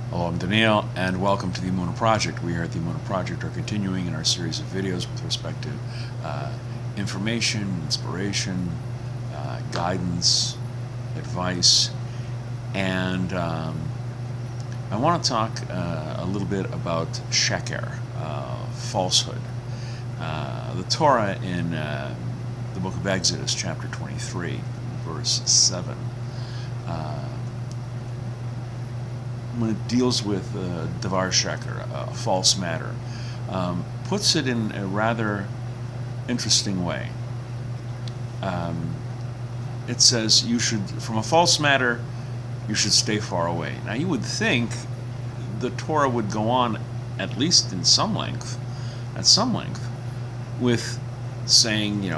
Hello, I'm Daniel, and welcome to the Emunah Project. We here at the Emunah Project are continuing in our series of videos with respect to information, inspiration, guidance, advice, and I want to talk a little bit about Shekker, falsehood. The Torah in the book of Exodus, chapter 23, verse 7, when it deals with Davar Shekker, a false matter, puts it in a rather interesting way. It says you should, from a false matter, you should stay far away. Now you would think the Torah would go on, at least in some length, with saying,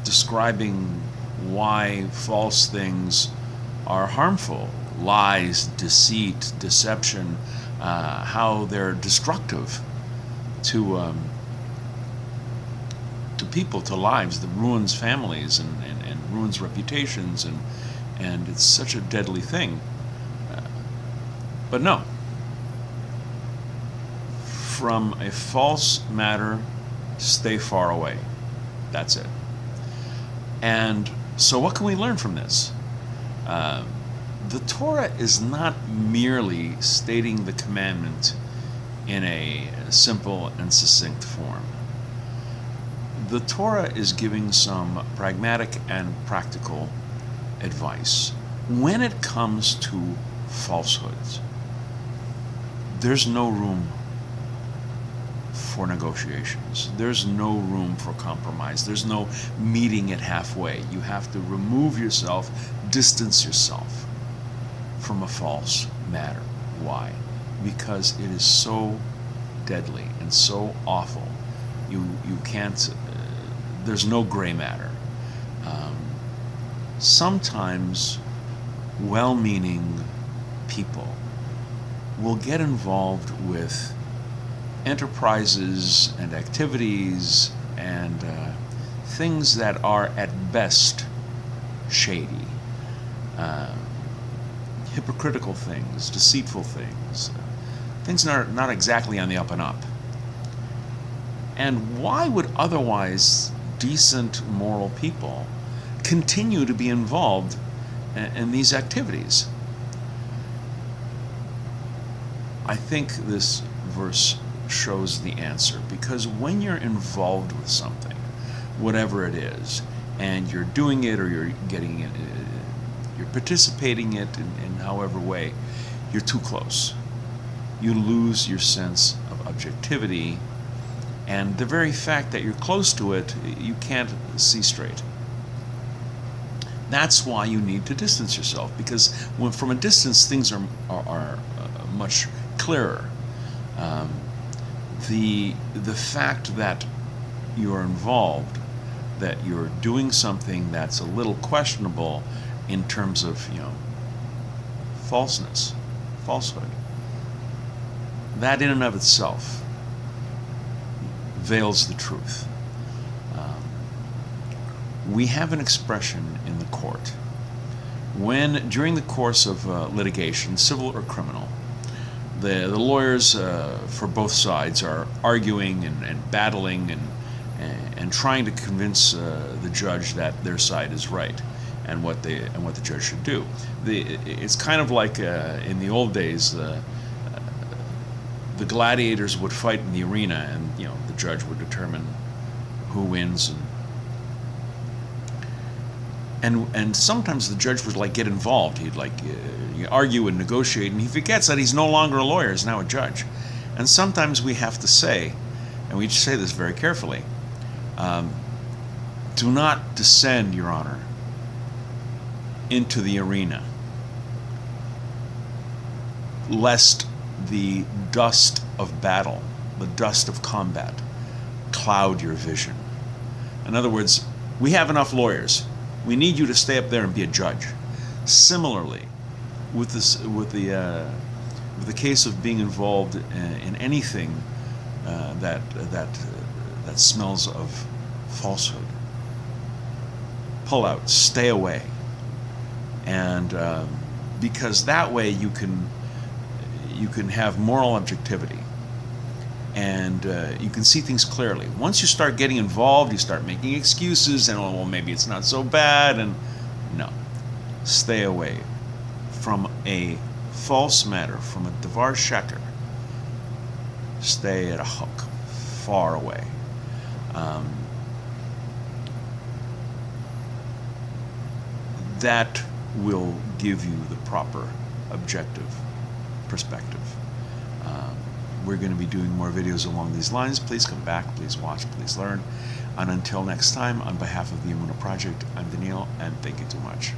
describing why false things are harmful. Lies, deceit, deception, how they're destructive to people, to lives, that ruins families and ruins reputations, and it's such a deadly thing. But no. From a false matter, stay far away. That's it. And so what can we learn from this? The Torah is not merely stating the commandment in a simple and succinct form. The Torah is giving some pragmatic and practical advice. When it comes to falsehoods, there's no room for negotiations. There's no room for compromise. There's no meeting it halfway. You have to remove yourself, distance yourself from a false matter. Why? Because it is so deadly and so awful. You can't, there's no gray matter. Sometimes well-meaning people will get involved with enterprises and activities and things that are at best shady. Hypocritical things, deceitful things, things not exactly on the up and up. And why would otherwise decent, moral people continue to be involved in these activities? I think this verse shows the answer, because when you're involved with something, whatever it is, and you're doing it or you're getting it, you're participating in it in however way, you're too close. You lose your sense of objectivity, and the very fact that you're close to it, you can't see straight. That's why you need to distance yourself, because when from a distance things are much clearer. The fact that you're involved, that you're doing something that's a little questionable in terms of, falsehood, that in and of itself veils the truth. We have an expression in the court when, during the course of litigation, civil or criminal, the lawyers for both sides are arguing and battling and trying to convince the judge that their side is right and what the judge should do. It's kind of like in the old days, the gladiators would fight in the arena, and the judge would determine who wins, and sometimes the judge would get involved. He'd argue and negotiate, and he forgets that he's no longer a lawyer, he's now a judge. And sometimes we have to say, and we say this very carefully, do not descend, Your Honor, into the arena, lest the dust of battle, the dust of combat, cloud your vision. In other words, we have enough lawyers. We need you to stay up there and be a judge. Similarly, with the case of being involved in anything that smells of falsehood, pull out, stay away, and because that way you can you can have moral objectivity, and you can see things clearly. Once you start getting involved, you start making excuses, and, oh, well, maybe it's not so bad, and no. Stay away from a false matter, from a davar shekker. Stay at a hook, far away. That will give you the proper objective perspective. We're going to be doing more videos along these lines. Please come back, please watch, please learn. And until next time, on behalf of the Emunah Project, I'm Daniel, and thank you too much.